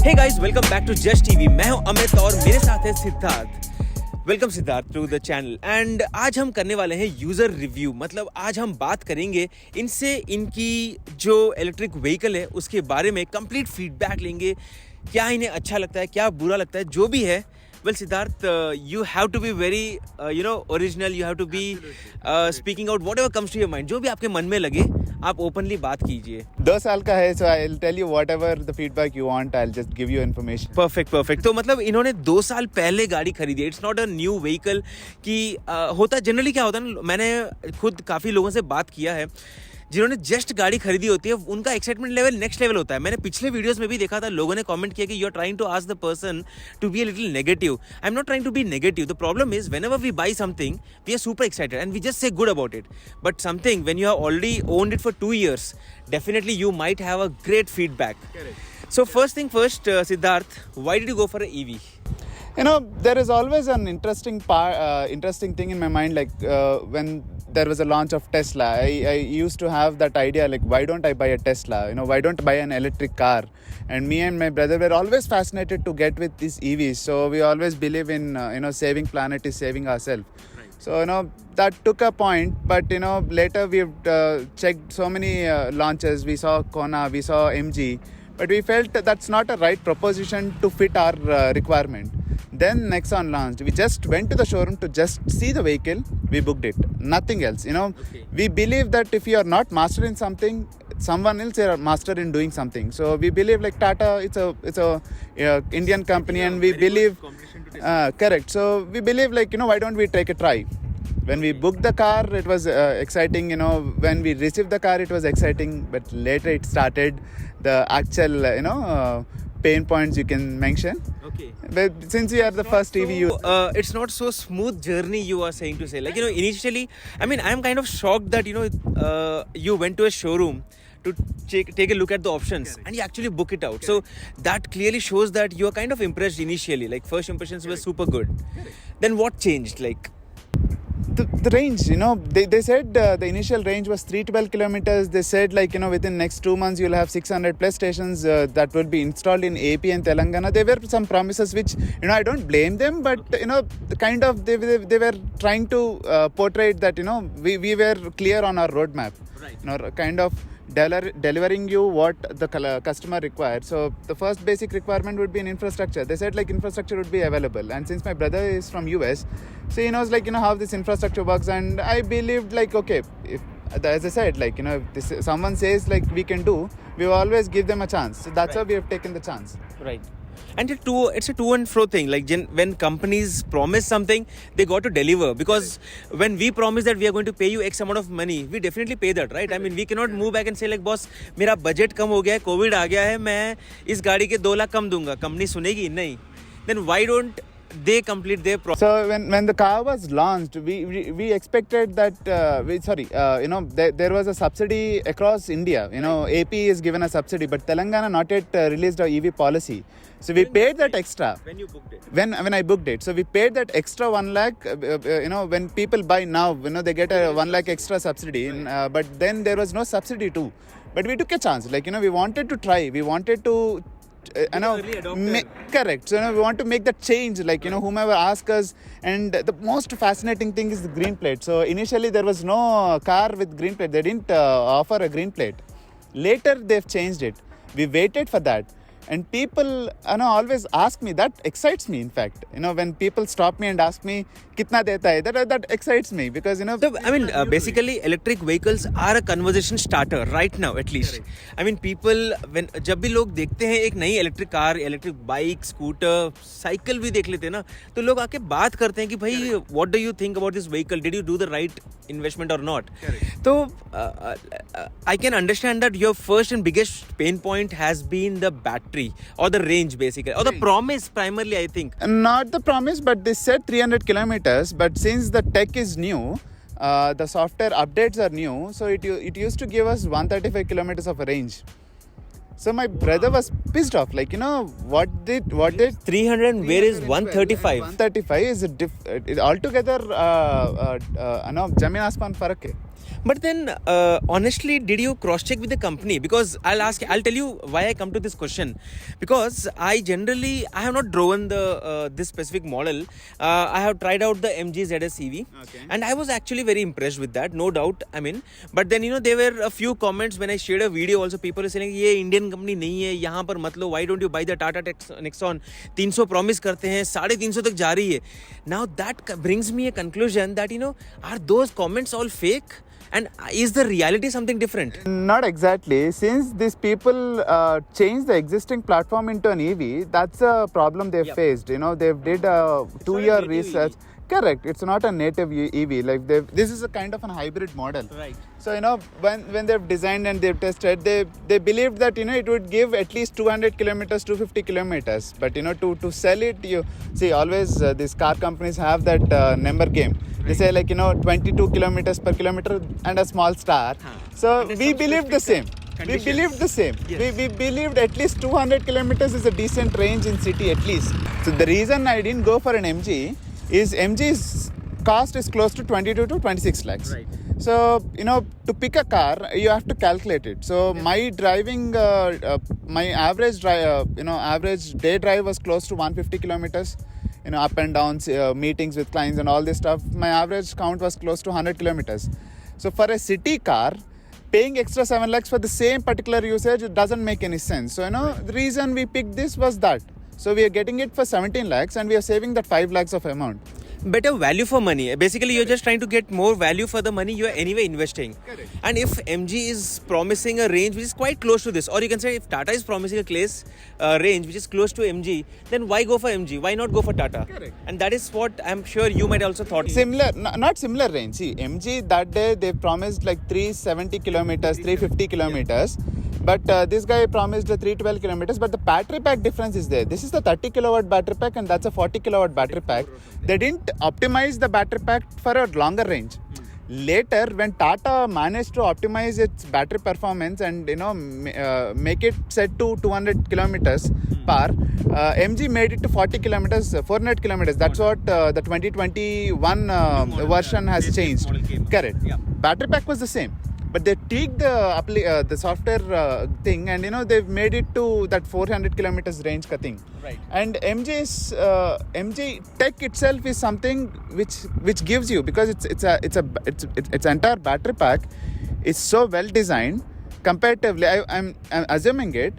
Hey guys, welcome back to JustEV. मैं हूं अमित और मेरे साथ है Siddharth. Welcome Siddharth to the channel. And आज हम करने वाले हैं यूज़र रिव्यू. मतलब आज हम बात करेंगे इनसे, इनकी जो इलेक्ट्रिक व्हीकल है उसके बारे में कंप्लीट फीडबैक लेंगे. क्या इन्हें अच्छा लगता है, क्या बुरा लगता है, जो भी है. Well, Siddharth, you have to be very, original. You have to be speaking out whatever comes to your mind. जो भी आपके मन में लगे, आप openly बात कीजिए. 2 साल का है, so I'll tell you whatever the feedback you want. I'll just give you information. Perfect. तो मतलब इन्होंने 2 साल पहले गाड़ी खरीदी है. It's not a new vehicle. कि होता जनरली क्या होता है ना, मैंने खुद काफ़ी लोगों से बात किया है जिन्होंने जस्ट गाड़ी खरीदी होती है, उनका एक्साइटमेंट लेवल नेक्स्ट लेवल होता है. मैंने पिछले वीडियोस में भी देखा था, लोगों ने कमेंट किया कि you are trying to ask the person to be a little negative. I am not trying to be negative. The problem is whenever we buy something we are super excited and we just say good about it. But something when you have already owned it for 2 years, definitely you might have a great feedback. Correct. So first thing first, Siddharth, why did you go for an EV? You know, there is always an interesting thing in my mind. Like when there was a launch of Tesla, I used to have that idea, like, why don't I buy a Tesla? You know, why don't I buy an electric car? And me and my brother were always fascinated to get with these EVs. So we always believe in, saving planet is saving ourselves. Right. So, that took a point. But, later we've checked so many launches. We saw Kona, we saw MG. But we felt that's not a right proposition to fit our requirement. Then Nexon launched. We just went to the showroom to just see the vehicle. We booked it. Nothing else. Okay. We believe that if you are not master in something, someone else is a master in doing something. So we believe, like, Tata, it's a Indian company, and we believe correct. So we believe, like, why don't we take a try? When we booked the car, it was exciting. When we received the car, it was exciting. But later it started the actual, pain points you can mention. Okay. But since we are the first EV user, it's not so smooth journey you are saying to say. Like, initially, I mean, I am kind of shocked that, you went to a showroom to take a look at the options. Correct. And you actually book it out. Correct. So that clearly shows that you are kind of impressed initially. Like, first impressions Correct. Were super good. Correct. Then what changed? Like, the range, they said the initial range was 312 kilometers. They said, like, within next 2 months you'll have 600 plus stations that will be installed in AP and Telangana. There were some promises which, I don't blame them, but the kind of they were trying to portray that, we were clear on our roadmap. Right. Kind of delivering you what the customer required. So the first basic requirement would be an infrastructure. They said, like, infrastructure would be available, and since my brother is from US, so he knows, like, how this infrastructure works. And I believed, like, okay, if, as I said, like, if someone says, like, we can do, we will always give them a chance. So that's Right. how we have taken the chance. Right. And it's a to and fro thing. Like, when companies promise something, they got to deliver. Because when we promise that we are going to pay you X amount of money, we definitely pay that, right? I mean, we cannot move back and say, like, boss, मेरा budget कम हो गया है, COVID आ गया है, मैं इस गाड़ी के 2 लाख कम दूंगा. Company सुनेगी नहीं. Then why don't they complete their process? So when the car was launched, we expected that there was a subsidy across India. AP is given a subsidy, but Telangana not yet released a EV policy. So we paid that extra. When you booked it? When I booked it. So we paid that extra 1 lakh. When people buy now, they get a 1 lakh extra subsidy. Right. But then there was no subsidy too. But we took a chance. Like, we wanted to try. We wanted to correct. So we want to make that change, like, whomever asks us. And the most fascinating thing is the green plate. So initially there was no car with green plate. They didn't offer a green plate. Later they've changed it. We waited for that. And people always ask me. That excites me, in fact. When people stop me and ask me, kitna deta hai, that excites me. Because, basically, electric vehicles are a conversation starter right now, at least. Correct. I mean, people, जब भी लोग देखते हैं एक नई electric car, electric bike, scooter, cycle भी देख लेते हैं ना, तो लोग आके बात करते हैं कि भाई, what do you think about this vehicle? Did you do the right investment or not? Correct. So, I can understand that your first and biggest pain point has been the battery. Or the range, basically, or the promise primarily, I think. Not the promise, but they said 300 kilometers. But since the tech is new, the software updates are new, so it used to give us 135 kilometers of a range. So my brother was pissed off. Like, what did 300 and where is 135? 135 is altogether, Jamin Asman farak hai. But then, honestly, did you cross-check with the company? Because I'll tell you why I come to this question. Because I have not driven the this specific model. I have tried out the MG ZS EV, and I was actually very impressed with that, no doubt. I mean, but then there were a few comments when I shared a video. Also, people were saying, "ये Indian company नहीं है, यहाँ पर मत लो. Why don't you buy the Tata Nexon? 300 promise करते हैं, 350 तक जा रही है." Now that brings me a conclusion that are those comments all fake? And is the reality something different? Not exactly. Since these people changed the existing platform into an EV, that's a problem they've faced. They've did a 2-year research. EV. Correct. It's not a native EV. Like this is a kind of a hybrid model. Right. So when they've designed and they've tested, they believed that it would give at least 200 kilometers, 250 kilometers. But to sell it, you see always these car companies have that number game. They say 22 kilometers per kilometer and a small star. So we believed the same. We believed the same. Yes. We believed at least 200 kilometers is a decent range in city at least. So the reason I didn't go for an MG is MG's cost is close to 22 to 26 lakhs. Right. So, to pick a car, you have to calculate it. So, my driving, my average day drive was close to 150 kilometers. Up and downs, meetings with clients and all this stuff. My average count was close to 100 kilometers. So, for a city car, paying extra 7 lakhs for the same particular usage, it doesn't make any sense. So, the reason we picked this was that. So, we are getting it for 17 lakhs and we are saving that 5 lakhs of amount. Better value for money. Basically, you're just trying to get more value for the money you are anyway investing. Correct. And if MG is promising a range which is quite close to this, or you can say if Tata is promising a range which is close to MG, then why go for MG? Why not go for Tata? Correct. And that is what I'm sure you might also thought. Similar, not similar range. See, MG that day they promised 370 kilometers, 350 kilometers. But this guy promised 312 kilometers. But the battery pack difference is there. This is the 30 kilowatt battery pack and that's a 40 kilowatt battery pack. They didn't optimize the battery pack for a longer range. Later, when Tata managed to optimize its battery performance and make it set to 200 kilometers per, MG made it to 40 kilometers, 400 kilometers. That's what the 2021 version has changed. Correct. Yeah. Battery pack was the same. But they tweaked the software thing and they've made it to that 400 kilometers range ka thing. Right. And MG tech itself is something which gives you, because its entire battery pack is so well designed comparatively. I'm assuming it.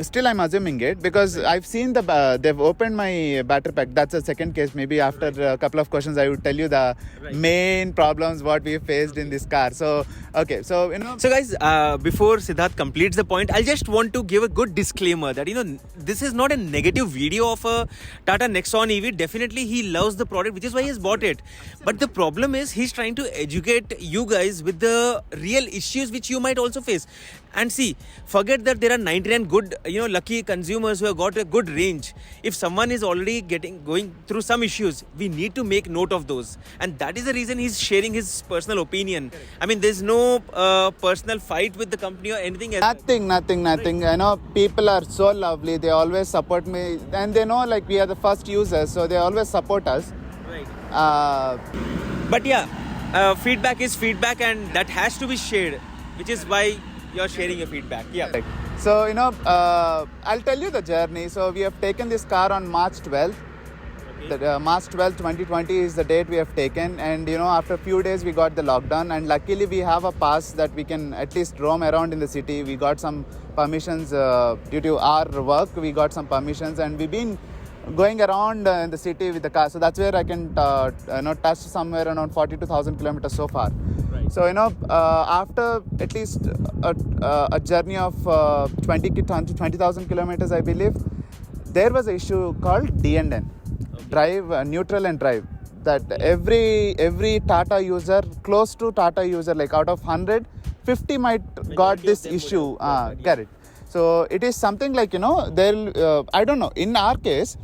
Still I'm assuming it because I've seen they've opened my battery pack. That's a second case. Maybe after a couple of questions I would tell you the main problems what we faced in this car. So okay, so guys, before Siddharth completes the point, I just want to give a good disclaimer that this is not a negative video of a Tata Nexon EV. Definitely he loves the product, which is why he has bought it. But the problem is he's trying to educate you guys with the real issues which you might also face. And see, forget that there are 99 good, lucky consumers who have got a good range. If someone is already going through some issues, we need to make note of those. And that is the reason he's sharing his personal opinion. Correct. I mean, there's no personal fight with the company or anything else. Nothing. People are so lovely. They always support me. And they know we are the first users. So they always support us. Right. But yeah, feedback is feedback and that has to be shared, which is why you're sharing your feedback. Yeah. Right. So, I'll tell you the journey. So, we have taken this car on March 12th. Okay. March 12th, 2020 is the date we have taken. And, after a few days, we got the lockdown. And luckily, we have a pass that we can at least roam around in the city. We got some permissions due to our work. We got some permissions and we've been going around in the city with the car. So, that's where I can touch somewhere around 42,000 kilometers so far. So, after at least a journey of 20,000 kilometers, I believe, there was an issue called D&N, drive, neutral and drive. That every Tata user, close to Tata user, out of 100, 50 might got this issue. Correct. So, it is something I don't know, in our case,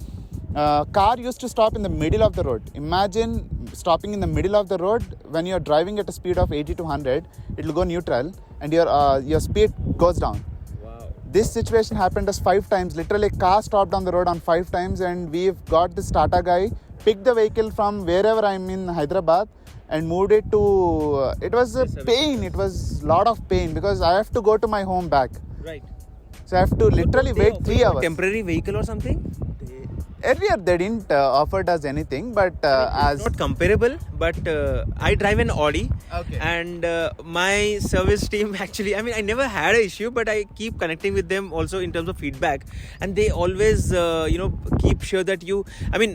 car used to stop in the middle of the road. Imagine stopping in the middle of the road when you're driving at a speed of 80 to 100. It will go neutral and your speed goes down. Wow. This situation happened us 5 times. Literally, car stopped on the road on 5 times and we've got this Tata guy, picked the vehicle from wherever I'm in Hyderabad, and moved it to. It was a pain. It was lot of pain because I have to go to my home back. Right. So I have to literally wait 3 hours. Temporary vehicle or something? Earlier they didn't offered us anything, but It's not comparable, but I drive an Audi. Okay. And my service team actually, I mean, I never had an issue, but I keep connecting with them also in terms of feedback, and they always keep sure that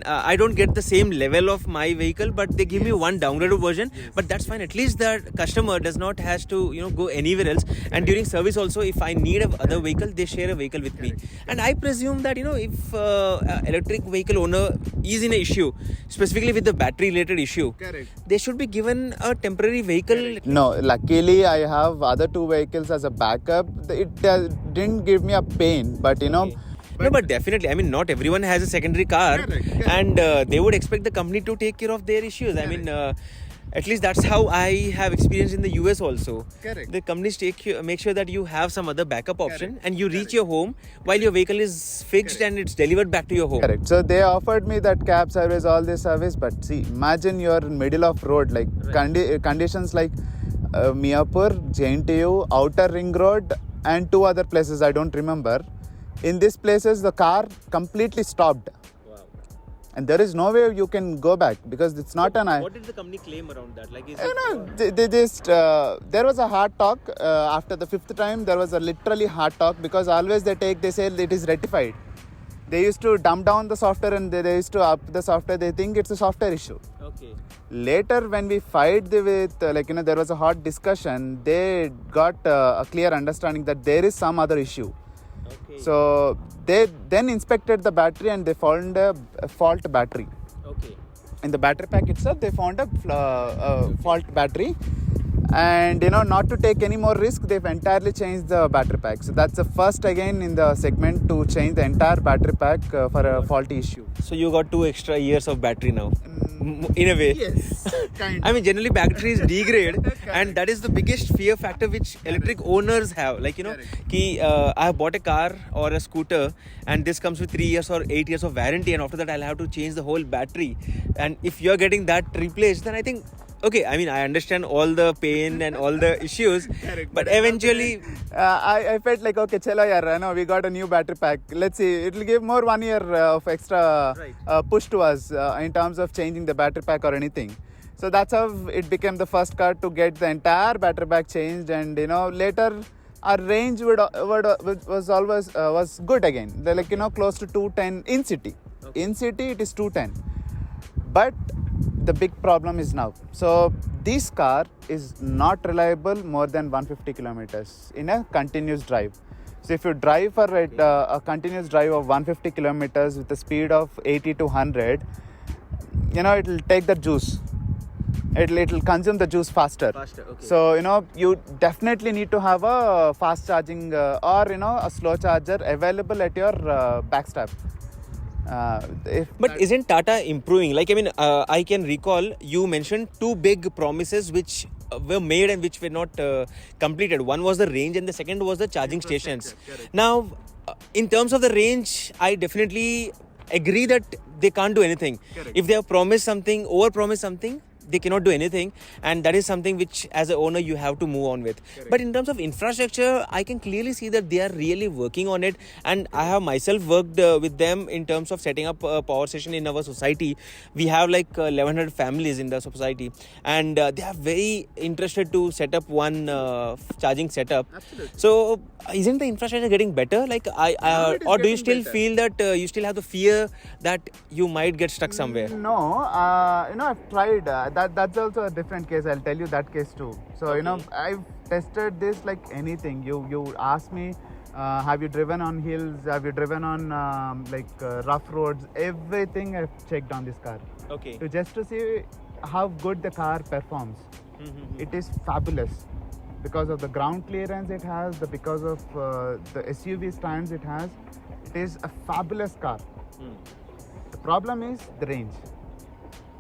I don't get the same level of my vehicle, but they give me one downgraded version. But that's fine. At least the customer does not has to go anywhere else. And during service also, if I need a other vehicle, they share a vehicle with me. And I presume that if electric vehicle owner is in an issue, specifically with the battery related issue, they should be given a temporary vehicle. No, luckily I have other 2 vehicles as a backup. It didn't give me a pain, but No, but definitely, I mean, not everyone has a secondary car. Correct. And they would expect the company to take care of their issues. I mean, at least that's how I have experienced in the US also. Correct. The companies make sure that you have some other backup option, and you reach your home while your vehicle is fixed and it's delivered back to your home. Correct. So they offered me that cab service, all this service, but see, imagine you're in middle of road, like conditions like Miapur, JNTU, Outer Ring Road, and 2 other places I don't remember. In these places, the car completely stopped. And there is no way you can go back because it's not an. What did the company claim around that? Like, they just there was a hard talk after the 5th time. There was a literally hard talk because always they say it is rectified. They used to dumb down the software and they used to up the software. They think it's a software issue. Okay. Later, when we fight with there was a hot discussion. They got a clear understanding that there is some other issue. Okay. So they then inspected the battery and they found a fault battery. Okay. In the battery pack itself, they found a fault battery, and not to take any more risk, they've entirely changed the battery pack. So that's the first again in the segment to change the entire battery pack for a faulty issue. So you got 2 extra years of battery now. In a way. Yes, kind of. I mean, generally batteries degrade, and that is the biggest fear factor which electric owners have. Like, I have bought a car or a scooter, and this comes with 3 years or 8 years of warranty, and after that I'll have to change the whole battery. And if you're getting that replaced, then I think, okay, I mean, I understand all the pain and all the issues, but eventually... I felt like, okay, chalo yaar, no, we got a new battery pack. Let's see, it will give more 1 year of extra push to us in terms of changing the battery pack or anything. So that's how it became the first car to get the entire battery pack changed, and later our range was always was good again. They're close to 210 in city. Okay. In city it is 210, but the big problem is now. So this car is not reliable more than 150 kilometers in a continuous drive. So if you drive for a continuous drive of 150 kilometers with a speed of 80 to 100, it will take the juice. It will consume the juice faster. Okay. So you definitely need to have a fast charging or a slow charger available at your backstop. But isn't Tata improving? Like, I mean, I can recall you mentioned 2 big promises which were made and which were not completed. One was the range and the second was the charging stations. Now, in terms of the range, I definitely agree that they can't do anything. If they have promised something, over-promised something, they cannot do anything, and that is something which as an owner you have to move on with. But in terms of infrastructure, I can clearly see that they are really working on it, and I have myself worked with them in terms of setting up a power station in our society. We have like 1100 families in the society, and they are very interested to set up one charging setup. Absolutely. So isn't the infrastructure getting better? Like or do you still feel that you still have the fear that you might get stuck somewhere? No, I've tried. That's also a different case. I'll tell you that case too. So I've tested this like anything. You ask me, have you driven on hills? Have you driven on rough roads? Everything I've checked on this car. Okay. To see how good the car performs. Mm-hmm. It is fabulous because of the ground clearance it has, because of the SUV stands it has. It is a fabulous car. The problem is the range.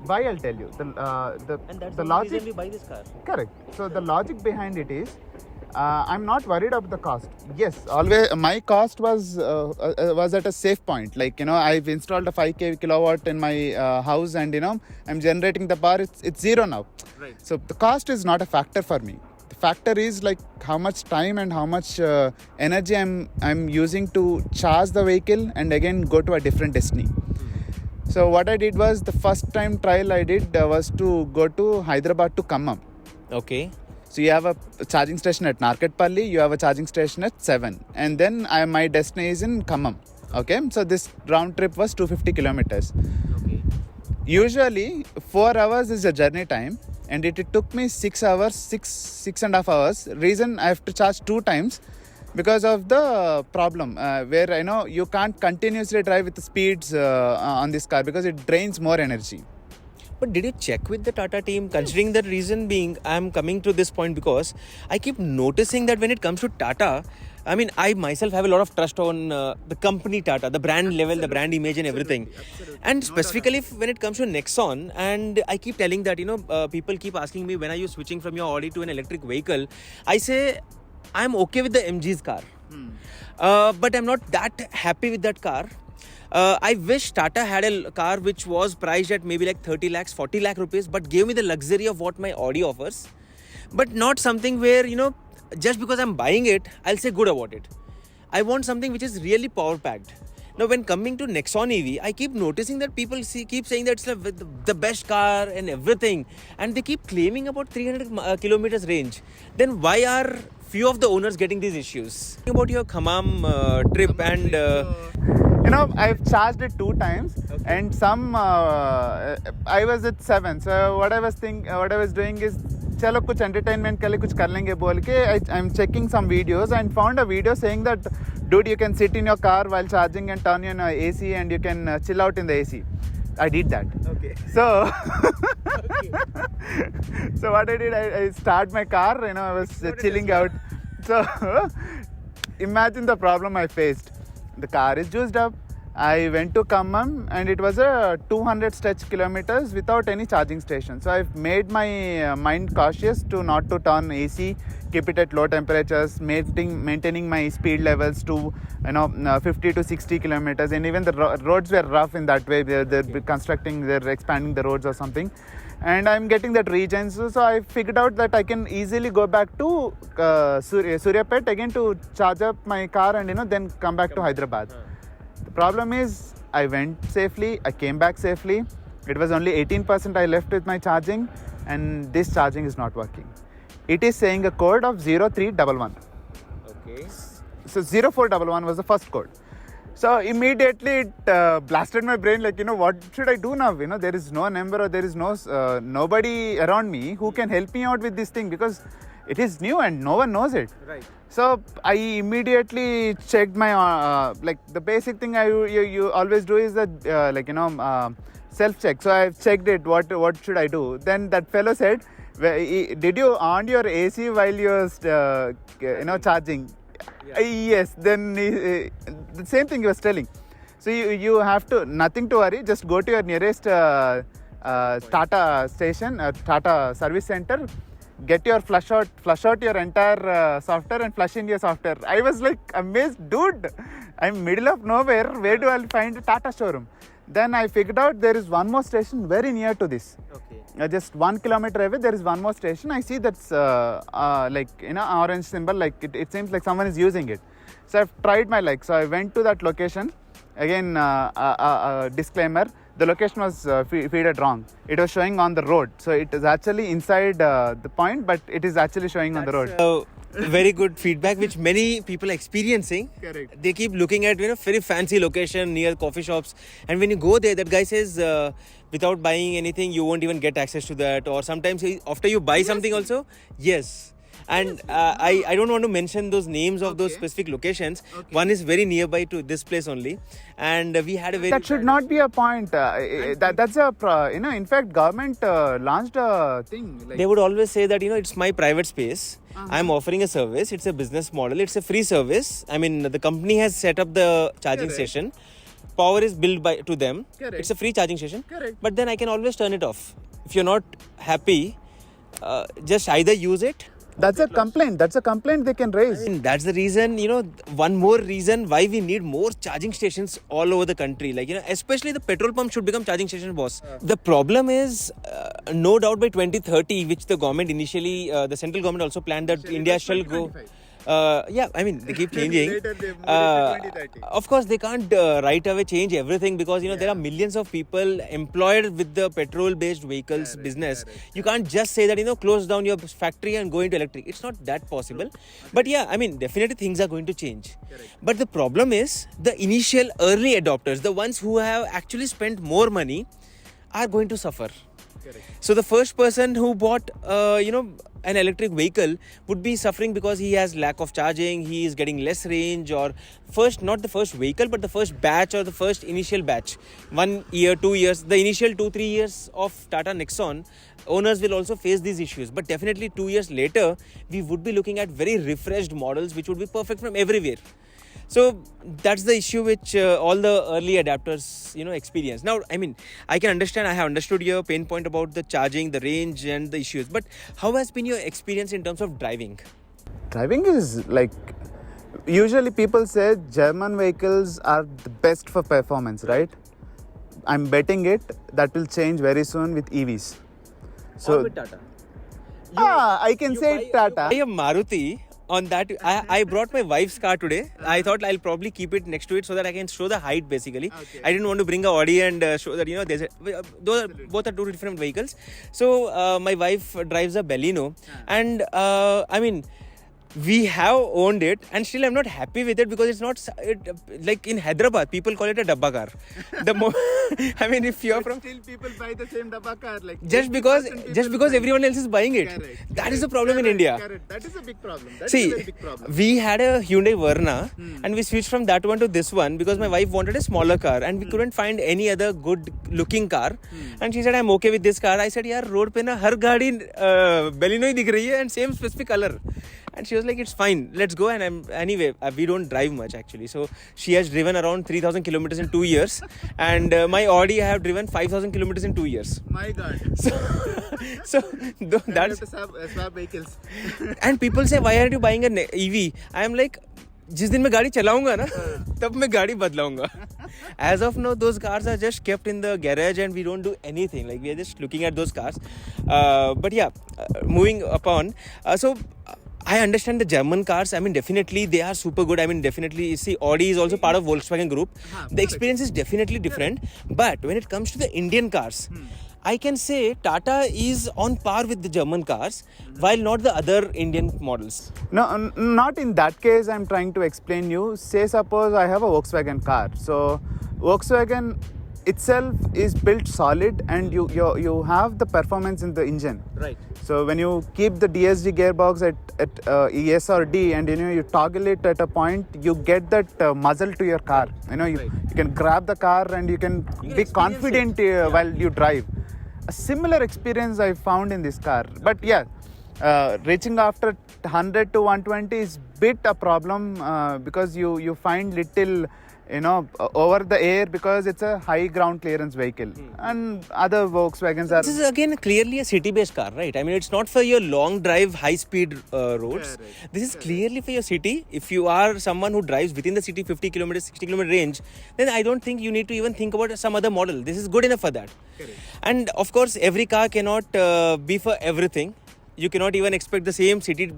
Why? I'll tell you. And that's the logic reason we buy this car. Correct. So the logic behind it is, I'm not worried about the cost. Yes, always my cost was at a safe point. Like, you know, I've installed a 5 kilowatt in my house, and you know, I'm generating the power. It's zero now. Right. So the cost is not a factor for me. The factor is like how much time and how much energy I'm using to charge the vehicle and again go to a different destiny. So what I did was, the first time trial I did was to go to Hyderabad to Khammam. Okay. So you have a charging station at Narkatpalli, you have a charging station at 7, and then my destination is in Khammam. Okay, so this round trip was 250 kilometers. Okay. Usually 4 hours is a journey time, and it took me 6 hours, six and a half hours. Reason, I have to charge 2 times because of the problem where, you know, you can't continuously drive with the speeds on this car because it drains more energy. But did you check with the Tata team? Considering the reason being, I'm coming to this point because I keep noticing that when it comes to Tata, I mean, I myself have a lot of trust on the company Tata, the brand level, the brand image and everything. Absolutely. And specifically when it comes to Nexon, and I keep telling that, you know, people keep asking me, when are you switching from your Audi to an electric vehicle? I say, I'm okay with the MG's car. But I'm not that happy with that car. I wish Tata had a car which was priced at maybe like 30 lakhs, 40 lakh rupees, but gave me the luxury of what my Audi offers. But not something where, you know, just because I'm buying it, I'll say good about it. I want something which is really power packed. Now, when coming to Nexon EV, I keep noticing that people keep saying that it's the best car and everything. And they keep claiming about 300 kilometers range. Then why are few of the owners getting these issues? About your Khammam trip and... You know, I've charged it 2 times, and I was at 7. So what I was doing is, chalo kuch entertainment ke liye kuch kar lenge bol ke, I'm checking some videos and found a video saying that, dude, you can sit in your car while charging and turn on AC and you can chill out in the AC. I did that. Okay. So, so what I did, I start my car, you know, I was chilling out. So, imagine the problem I faced. The car is juiced up. I went to Khammam and it was a 200 stretch kilometers without any charging station. So I've made my mind cautious to not to turn AC, keep it at low temperatures, maintaining my speed levels to 50 to 60 kilometers. And even the roads were rough in that way. They're expanding the roads or something. And I'm getting that regen. So I figured out that I can easily go back to Suryapet again to charge up my car and then come back to Hyderabad. The problem is, I went safely, I came back safely. It was only 18% I left with my charging, and this charging is not working. It is saying a code of 0311. Okay. So 0411 was the first code. So immediately it blasted my brain, like, what should I do now? There is no number or there is no nobody around me who can help me out with this thing, because it is new and no one knows it. Right. So I immediately checked my like the basic thing you always do is that self check. So I checked it. What should I do? Then that fellow said, "Did you on your AC while you're charging?" Yeah. Yes. Then the same thing he was telling. So you have to, nothing to worry. Just go to your nearest Tata station, Tata service center. Get your flush out your entire software and flush in your software. I was like amazed, dude. I'm middle of nowhere. Where do I find a Tata showroom? Then I figured out there is one more station very near to this. Okay. Just 1 kilometer away, there is one more station. I see that's orange symbol. Like it seems like someone is using it. So I've tried my luck. So I went to that location. Again, disclaimer. The location was feeded wrong. It was showing on the road. So it is actually inside the point, but it is actually showing on the road. Very good feedback, which many people are experiencing. Correct. They keep looking at very fancy location near coffee shops, and when you go there, that guy says without buying anything, you won't even get access to that. Or sometimes after you buy something also, yes. And I don't want to mention those names of those specific locations. Okay. One is very nearby to this place only, and we had a very... That should not be a point. That's a in fact, government launched a thing. They would always say that it's my private space. I'm offering a service. It's a business model. It's a free service. I mean, the company has set up the charging station. Power is billed to them. Correct. It's a free charging station. Correct. But then I can always turn it off. If you're not happy, just either use it That's a complaint. That's a complaint they can raise. And that's the reason, one more reason why we need more charging stations all over the country. Like, especially the petrol pump should become charging station, boss. The problem is, no doubt by 2030, which the government initially, the central government also planned that India shall go. They keep changing. Later they moved it to 2030. Of course, they can't right away change everything because there are millions of people employed with the petrol-based vehicles business. You can't just say that close down your factory and go into electric. It's not that possible. But definitely things are going to change. But the problem is the initial early adopters, the ones who have actually spent more money, are going to suffer. So the first person who bought, an electric vehicle would be suffering because he has lack of charging, he is getting less range, or not the first vehicle, but the first batch or the first initial batch. 1 year, 2 years, the initial 2-3 years of Tata Nexon, owners will also face these issues. But definitely 2 years later, we would be looking at very refreshed models, which would be perfect from everywhere. So that's the issue which all the early adapters, experience. Now, I can understand, I have understood your pain point about the charging, the range and the issues. But how has been your experience in terms of driving? Driving is like, usually people say German vehicles are the best for performance, right? I'm betting that will change very soon with EVs. So, or with Tata? I can say Tata. I am Maruti. On that, I brought my wife's car today. I thought I'll probably keep it next to it so that I can show the height basically. Okay. I didn't want to bring a Audi and show that, both are two different vehicles. So my wife drives a Baleno and we have owned it and still I'm not happy with it because it's not like in Hyderabad people call it a DABBA car. If you're from still people buy the same DABBA car just because everyone else is buying it. That is the problem in India. Correct. That is a big problem. See, a big problem. We had a Hyundai Verna and we switched from that one to this one because my wife wanted a smaller car and we couldn't find any other good looking car. And she said, I'm okay with this car. I said, yaar, road pe na har gaadi Baleno hi dikh rahi hai and same specific color. And she was like, it's fine, let's go. And anyway, we don't drive much actually. So she has driven around 3,000 kilometers in 2 years. And my Audi, I have driven 5,000 kilometers in 2 years. My God. So that's... swap vehicles. And people say, why aren't you buying an EV? I am like, जिस दिन मैं गाड़ी चलाऊंगा ना तब मैं गाड़ी बदलाऊंगा. As of now, those cars are just kept in the garage and we don't do anything. Like we are just looking at those cars. Moving upon. I understand the German cars. Definitely they are super good. Definitely, see, Audi is also part of Volkswagen Group. The experience is definitely different. But when it comes to the Indian cars, I can say Tata is on par with the German cars, while not the other Indian models. No, not in that case. I'm trying to explain you. Say, suppose I have a Volkswagen car. So, Volkswagen itself is built solid and you have the performance in the engine. Right. So when you keep the DSG gearbox at ES or D and you toggle it at a point, you get that muzzle to your car. You can grab the car and you can be confident while you drive. A similar experience I found in this car. But reaching after 100 to 120 is bit a problem because you find little over the air because it's a high ground clearance vehicle and other Volkswagens are... This is again clearly a city-based car, right? It's not for your long drive, high-speed roads. This is clearly for your city. If you are someone who drives within the city 50 kilometers, 60 kilometer range, then I don't think you need to even think about some other model. This is good enough for that. Correct. And of course, every car cannot be for everything. You cannot even expect the same city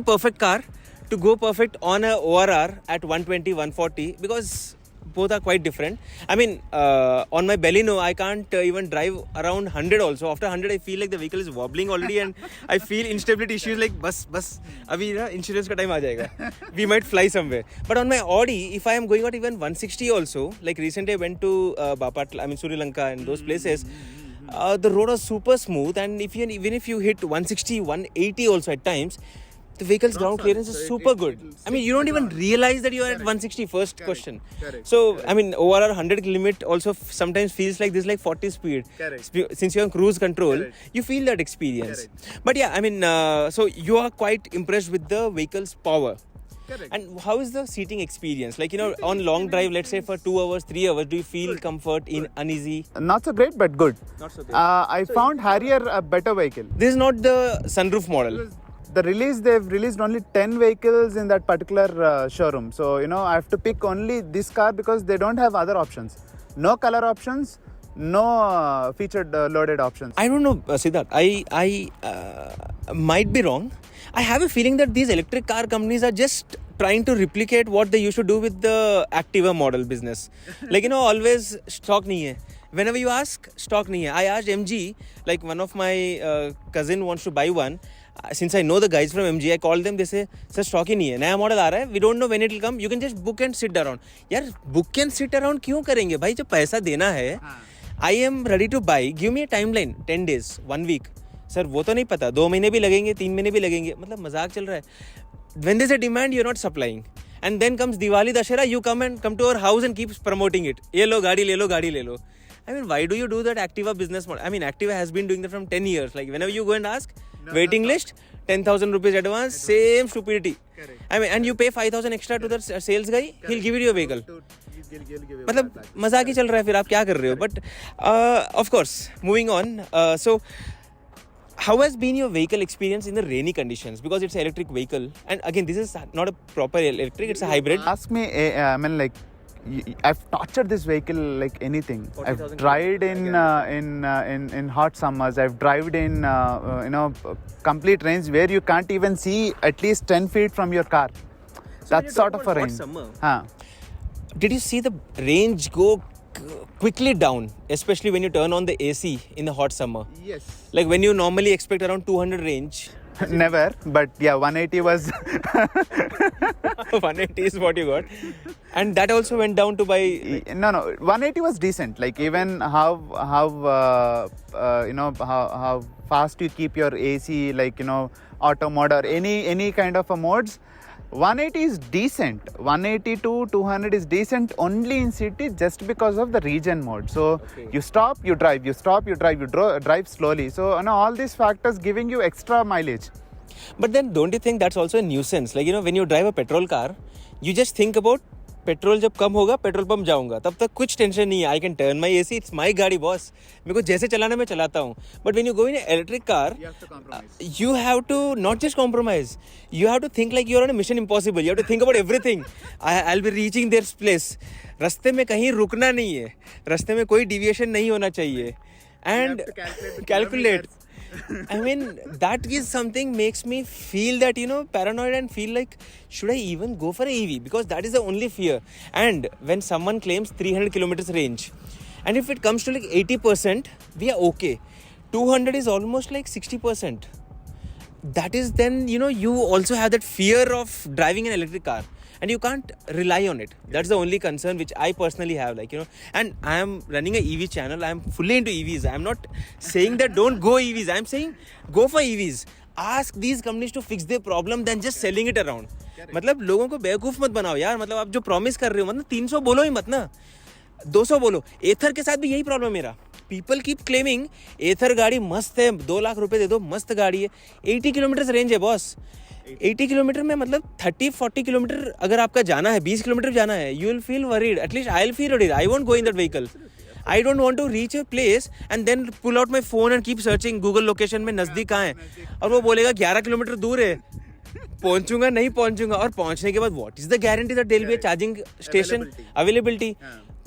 perfect car to go perfect on a ORR at 120, 140 because both are quite different. On my Baleno, I can't even drive around 100 also. After 100, I feel like the vehicle is wobbling already and I feel instability issues like, bus, abhi insurance ka time aa jayega. We might fly somewhere. But on my Audi, if I am going out even 160 also, like recently I went to Sri Lanka and those places, the road was super smooth and even if you hit 160, 180 also at times, the vehicle's ground clearance is super good. You don't even realize that you are at 160 first question. So, ORR 100 limit also sometimes feels like this like 40 speed. Since you're on cruise control, you feel that experience. But so you are quite impressed with the vehicle's power. Correct. And how is the seating experience? Like, on long drive, let's say for 2 hours, 3 hours, do you feel comfort in uneasy? Not so great, but good. Not so great. I found Harrier a better vehicle. This is not the sunroof model. They've released only 10 vehicles in that particular showroom. So, I have to pick only this car because they don't have other options. No color options, no featured loaded options. I don't know, Siddharth. I might be wrong. I have a feeling that these electric car companies are just trying to replicate what they used to do with the Activa model business. Like, always stock nahi hai. Whenever you ask, stock nahi hai. I asked MG, like one of my cousin wants to buy one. Since I know the guys from MG, I called them. They say, sir, stock ही नहीं है, नया model आ रहा है. We don't know when it will come. You can just book and sit around. यार, book and sit around क्यों करेंगे भाई? जब पैसा देना है, I am ready to buy. Give me a timeline. 10 days, 1 week. Sir वो तो नहीं पता. 2 महीने भी लगेंगे, 3 महीने भी लगेंगे. मतलब मजाक चल रहा है. When there's a demand, you're not supplying. And then comes Diwali, Dashera. You come to our house and keep promoting it. ये लो गाड़ी ले लो, गाड़ी ले लो. I mean, why do you do that Activa business model? I mean, Activa has been doing that from 10 years. Like, whenever you go and ask, waiting list, 10,000 rupees advance, same stupidity. Correct. I mean, and you pay 5,000 extra to the sales guy, he'll give you a vehicle. मतलब मजाक ही चल रहा है फिर आप क्या कर रहे हो? But of course, moving on. So, how has been your vehicle experience in the rainy conditions? Because it's an electric vehicle, and again, this is not a proper electric; it's a hybrid. Ask me, I mean, like, I've tortured this vehicle like anything. I've tried in hot summers. I've driven in complete range where you can't even see at least 10 feet from your car. So That's sort of a range. Summer, did you see the range go quickly down, especially when you turn on the AC in the hot summer? Yes. Like when you normally expect around 200 range. Never, but yeah, 180 was 180 is what you got, and that also went down to by. No, 180 was decent. Like even how fast you keep your AC, like auto mode or any kind of a modes. 180 is decent. 180 to 200 is decent only in city just because of the region mode. So you stop, you drive, you stop, you drive, you drive slowly. So all these factors giving you extra mileage. But then don't you think that's also a nuisance? Like when you drive a petrol car, you just think about petrol जब कम होगा petrol pump जाऊंगा तब तक कुछ tension नहीं है. I can turn my AC, it's my गाड़ी boss, मेरे को जैसे चलाना मैं चलाता हूँ. But when you go in electric car you have to not just compromise, you have to think like you're on a mission impossible. You have to think about everything. I'll be reaching their place. रास्ते में कहीं रुकना नहीं है, रास्ते में कोई deviation नहीं होना चाहिए. And calculate. I mean, that is something makes me feel that, paranoid and feel like, should I even go for an EV? Because that is the only fear. And when someone claims 300 kilometers range, and if it comes to like 80%, we are okay. 200 is almost like 60%. That is then, you also have that fear of driving an electric car. And you can't rely on it. That's the only concern which I personally have. And I am running a EV channel. I am fully into EVs. I am not saying that don't go EVs. I am saying go for EVs. Ask these companies to fix their problem than just selling it around. मतलब लोगों को बेवकूफ मत बनाओ यार. मतलब आप जो प्रॉमिस कर रहे हो, मतलब 300 बोलो ही मत ना, 200 बोलो. एथर के साथ भी यही प्रॉब्लम मेरा. People keep claiming एथर गाड़ी मस्त है, 2 लाख रुपए दे दो, मस्त गाड़ी है. 80 किलोमीटर रेंज है बॉस. 80 किलोमीटर में मतलब 30-40 किलोमीटर अगर आपका जाना है, 20 किलोमीटर जाना है, you will feel worried. At least I'll feel worried. I won't go in that vehicle. I don't want to reach a place and then pull out my phone and keep searching Google location में नज़दीक कहाँ है, और वो बोलेगा 11 kilometre दूर है, पहुंचूंगा नहीं पहुंचूंगा, और पहुंचने के बाद what is the guarantee that there will be a charging station availability?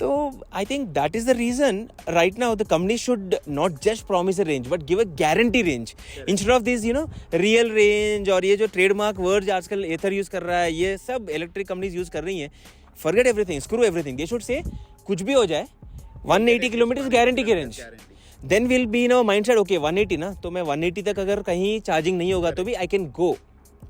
So I think that is the reason right now the company should not just promise a range but give a guarantee range instead of these real range और ये जो trademark words आजकल एथर use कर रहा है, ये सब electric companies use कर रही हैं. Forget everything, screw everything. They should say कुछ भी हो जाए 180 किलोमीटर गारंटी की range. Then we'll be in our mindset, okay 180 ना, तो मैं 180 तक अगर कहीं चार्जिंग नहीं होगा तो भी I can go.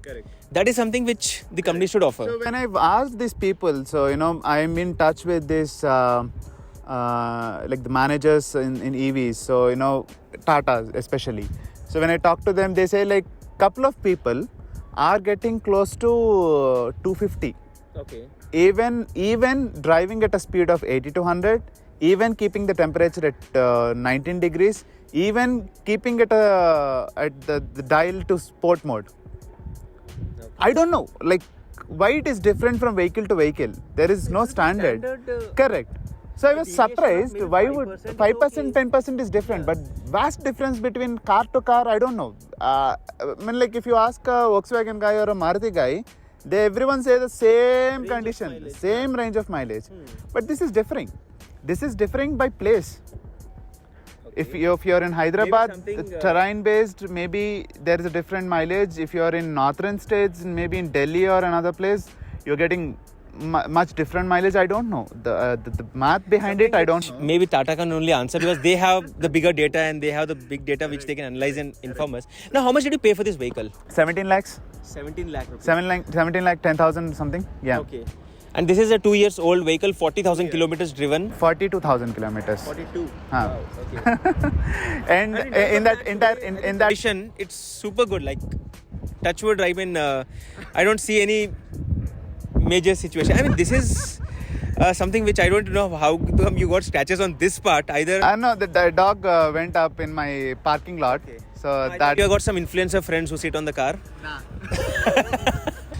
Correct. That is something which the company should offer. So when I've asked these people, so I'm in touch with this like the managers in EVs, so Tata especially. So when I talk to them, they say like couple of people are getting close to 250. Okay. Even driving at a speed of 80 to 100, even keeping the temperature at 19 degrees, even keeping it at the dial to sport mode. I don't know, like why it is different from vehicle to vehicle. There is no standard. Correct. So I was TVS surprised. made it Why would 5% 5%, 10% is different, but vast difference between car to car, I don't know. I mean, like if you ask a Volkswagen guy or a Maruti guy, everyone say the same condition, mileage, same range of mileage. But this is differing. This is differing by place. If you're in Hyderabad, something, terrain based, maybe there is a different mileage. If you're in northern states, maybe in Delhi or another place, you're getting much different mileage. I don't know the math behind it. I don't know. Maybe Tata can only answer because they have the bigger data and they have the big data which they can analyze and inform us. Now, how much did you pay for this vehicle? 17 lakhs. 17 lakh rupees. 17 lakh 10,000 something. Yeah. Okay. And this is a 2 years old vehicle, 40,000 kilometers driven. 42,000 kilometers. 42. Huh. Wow, okay. And in that condition, it's super good. Like, touchwood, I mean, I don't see any major situation. I mean, this is something which I don't know how come you got scratches on this part either. I know that the dog went up in my parking lot. Okay. So That you got some influencer friends who sit on the car. Nah.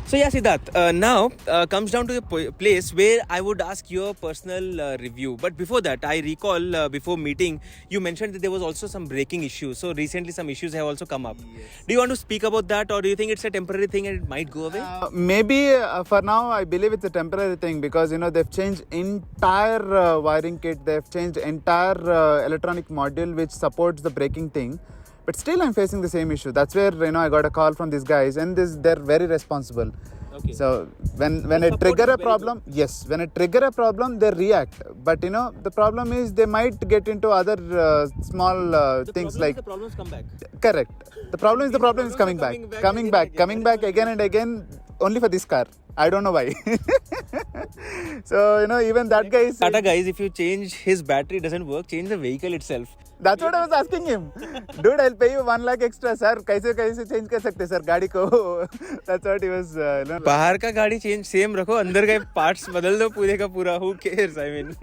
So yeah, Siddharth, now comes down to a place where I would ask your personal review. But before that, I recall before meeting, you mentioned that there was also some braking issues. So recently some issues have also come up. Yes. Do you want to speak about that, or do you think it's a temporary thing and it might go away? Maybe for now, I believe it's a temporary thing because, they've changed entire wiring kit. They've changed entire electronic module which supports the braking thing. But still, I'm facing the same issue. That's where, I got a call from these guys and they're very responsible. Okay. So when I trigger a problem, yes, when I trigger a problem, they react. But, the problem is they might get into other small things like... The problems come back. Correct. The problem is coming back again and again, only for this car. I don't know why. So, even that guy is... Tata guys, if you change his battery, it doesn't work, change the vehicle itself. That's what I was asking him. Dude, I'll pay you 1 lakh extra, sir. कैसे change कर सकते sir गाड़ी को? That's what he was. बाहर का गाड़ी change same रखो, अंदर के parts बदल दो पूरे का पूरा. Who cares? I mean.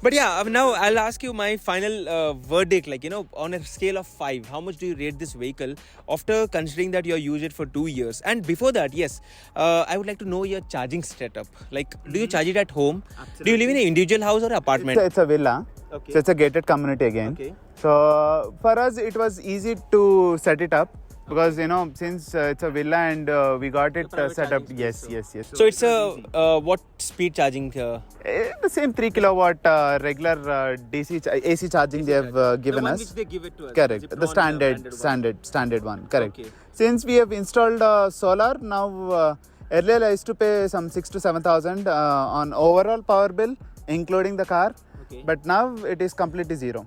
But yeah, now I'll ask you my final verdict. Like, on a scale of 5, how much do you rate this vehicle after considering that you used it for 2 years? And before that, yes, I would like to know your charging setup. Like, do you charge it at home? Absolutely. Do you live in an individual house or apartment? It's a villa. Okay. So it's a gated community again. Okay. So for us, it was easy to set it up. Because, since it's a villa and we got it set up. Yes. So it's a what speed charging here? The same 3 kilowatt regular DC AC charging they have given us. Which they give it to us. Correct. The standard one. Correct. Okay. Since we have installed solar, now earlier I used to pay some 6,000 to 7,000 on overall power bill, including the car. Okay. But now it is completely zero.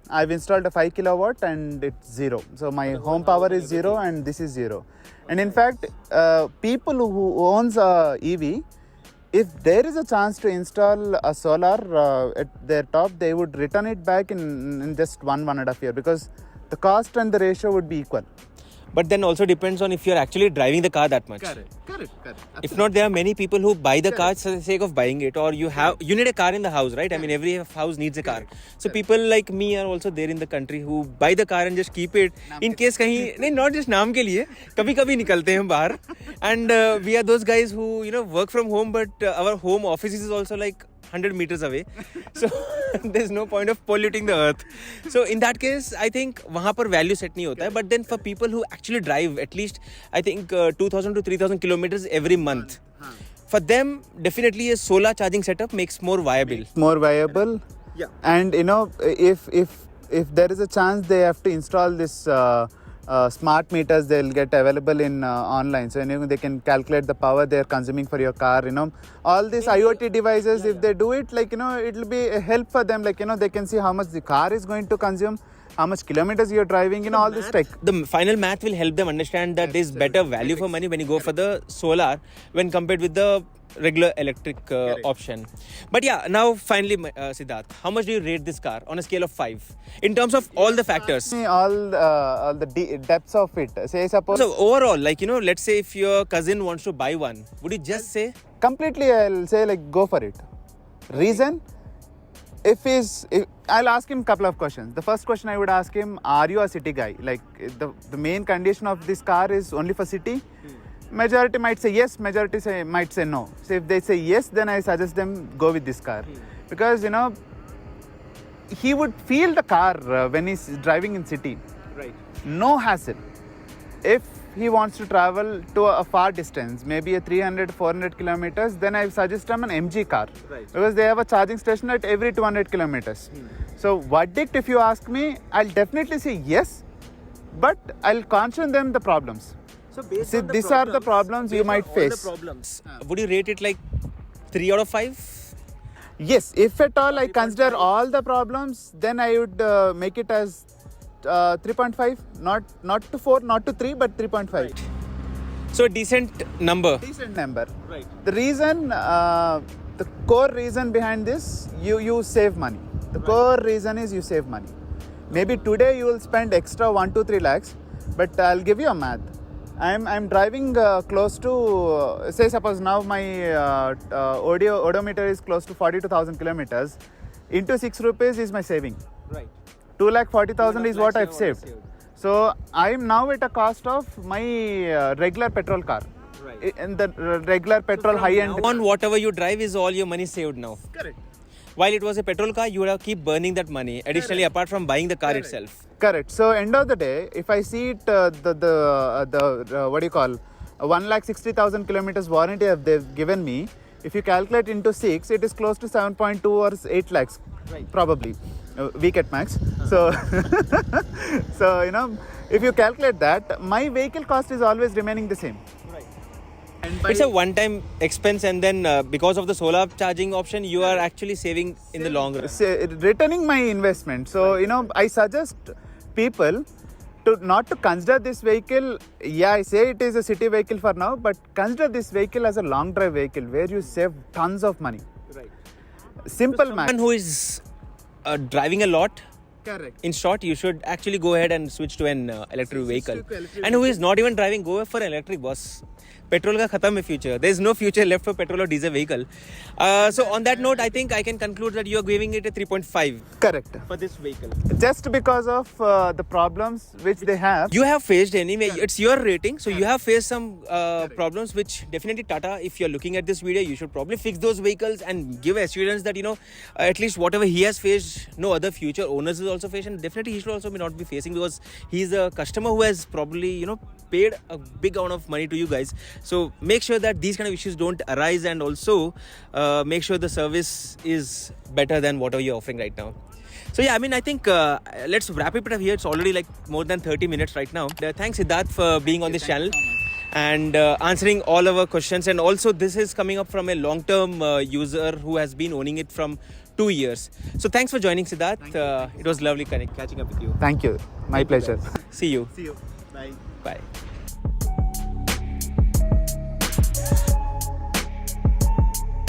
I've installed a 5 kilowatt and it's zero. So my home power is zero and this is zero. Okay. And in fact, people who owns a EV, if there is a chance to install a solar at their top, they would return it back in just 1.5 years because the cost and the ratio would be equal. But then also depends on if you're actually driving the car that much. Correct. If not, there are many people who buy the car for the sake of buying it, or you need a car in the house, right? I mean, every house needs a car. So people like me are also there in the country who buy the car and just keep it in case kahin, not just naam ke liye, kabhi nikalte hain bahar. And we are those guys who, work from home, but our home office is also like 100 meters away. So there's no point of polluting the earth. So in that case, I think वहाँ पर value set नहीं होता है. But then for people who actually drive at least, I think 2,000 to 3,000 kilometers every month, for them definitely a solar charging setup makes more viable. Yeah. And if there is a chance they have to install this smart meters, they'll get available in online, so they can calculate the power they're consuming for your car. All these IoT devices, if they do it, like it'll be a help for them. Like they can see how much the car is going to consume, how much kilometers you're driving, all this tech. The final math will help them understand that there's better value for money when you go for the solar when compared with the regular electric option. But yeah, now finally, Siddharth, how much do you rate this car on a scale of 5 in terms of all the factors? All the depths of it. Say suppose. So overall, like let's say if your cousin wants to buy one, would you just say? Completely, I'll say like go for it. Reason? If I'll ask him a couple of questions. The first question I would ask him: are you a city guy? Like the main condition of this car is only for city. Majority might say yes, majority might say no. So if they say yes, then I suggest them go with this car. Because, you know, he would feel the car when he's driving in city. Right. No hassle. If he wants to travel to a far distance, maybe a 300, 400 kilometers, then I suggest him an MG car. Right. Because they have a charging station at every 200 kilometers. So verdict, if you ask me, I'll definitely say yes, but I'll caution them the problems. So based See, on the these are the problems you based on might all face. The problems. Would you rate it like 3 out of 5? Yes, if at all I consider all the problems, then I would make it as 3.5, not to 4, not to 3, but 3.5. Right. So a decent number. Decent number. Right. The reason, the core reason behind this, you save money. The core reason is you save money. Maybe today you will spend extra 1 to 3 lakhs, but I'll give you a math. I'm driving close to, say suppose now my odometer is close to 42,000 kilometers. Into 6 rupees is my saving. Right. 2,40,000 is what I've saved. So I'm now at a cost of my regular petrol car. Right. In the regular petrol high-end. On whatever you drive is all your money saved now. Correct. While it was a petrol car, you would have keep burning that money. Additionally, apart from buying the car itself. Correct. So end of the day, if I see it, the what do you call, 1,60,000 kilometers warranty they've given me. If you calculate into 6, it is close to 7.2 or 8 lakhs, Right. probably, week at max. So, so you know, if you calculate that, my vehicle cost is always remaining the same. Right. And It's a one-time expense, and then because of the solar charging option, you are actually saving in the long run. Returning my investment. So, you know, I suggest people to not to consider this vehicle. Yeah, I say it is a city vehicle for now, but consider this vehicle as a long drive vehicle where you save tons of money. Right. Simple math. Someone who is driving a lot, Correct. in short, you should actually go ahead and switch to an electric vehicle. to electric And who is not even driving, go for an electric bus. Petrol ka khatam hai future. There is no future left for petrol or diesel vehicle. So on that note, I think I can conclude that you are giving it a 3.5 Correct. for this vehicle. Just because of the problems which they have. You have faced anyway. It's your rating, so you have faced some problems which definitely Tata, if you're looking at this video, you should probably fix those vehicles and give assurance that, you know, at least whatever he has faced, no other future owners will also face, and definitely he should also may not be facing, because he's a customer who has probably, you know, paid a big amount of money to you guys. So make sure that these kind of issues don't arise, and also make sure the service is better than whatever you're offering right now. So yeah, I mean, I think let's wrap it up here. It's already like more than 30 minutes right now. Thanks Siddharth for being on this channel and answering all our questions. And also this is coming up from a long-term user who has been owning it from 2 years. So thanks for joining, Siddharth. It was lovely catching up with you. Thank you. My pleasure. See you. See you. Bye. Bye.